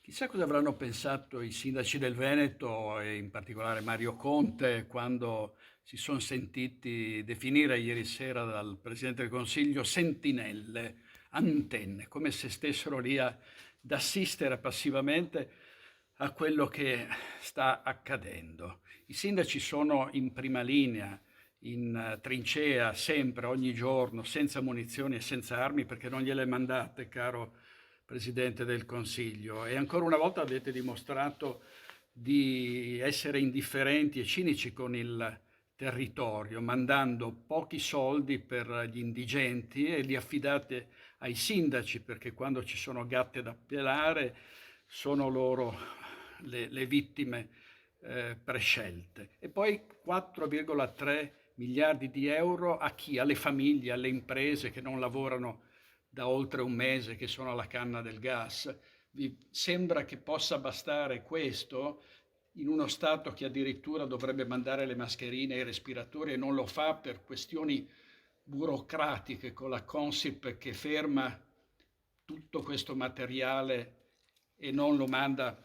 Chissà cosa avranno pensato i sindaci del Veneto e in particolare Mario Conte quando si sono sentiti definire ieri sera dal Presidente del Consiglio sentinelle, antenne, come se stessero lì ad assistere passivamente a quello che sta accadendo. I sindaci sono in prima linea, in trincea, sempre, ogni giorno, senza munizioni e senza armi, perché non gliele mandate, caro Presidente del Consiglio. E ancora una volta avete dimostrato di essere indifferenti e cinici con il territorio, mandando pochi soldi per gli indigenti e li affidate ai sindaci, perché quando ci sono gatte da pelare sono loro le vittime prescelte. E poi 4,3 miliardi di euro a chi? Alle famiglie, alle imprese che non lavorano da oltre un mese, che sono alla canna del gas. Vi sembra che possa bastare questo in uno Stato che addirittura dovrebbe mandare le mascherine e i respiratori e non lo fa per questioni burocratiche con la Consip che ferma tutto questo materiale e non lo manda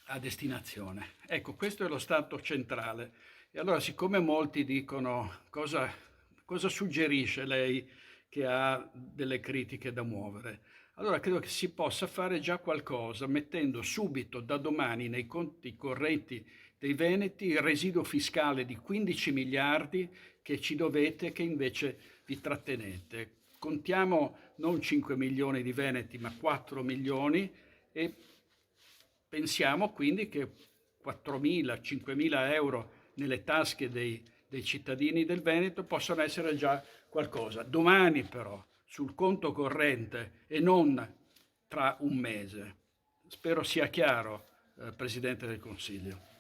a destinazione. Ecco, questo è lo Stato centrale. E allora, siccome molti dicono cosa suggerisce lei che ha delle critiche da muovere, allora credo che si possa fare già qualcosa mettendo subito da domani nei conti correnti dei Veneti il residuo fiscale di 15 miliardi che ci dovete, che invece vi trattenete. Contiamo non 5 milioni di veneti, ma 4 milioni e pensiamo quindi che 4.000, 5.000 euro nelle tasche dei cittadini del Veneto possano essere già qualcosa. Domani però, sul conto corrente e non tra un mese. Spero sia chiaro, Presidente del Consiglio.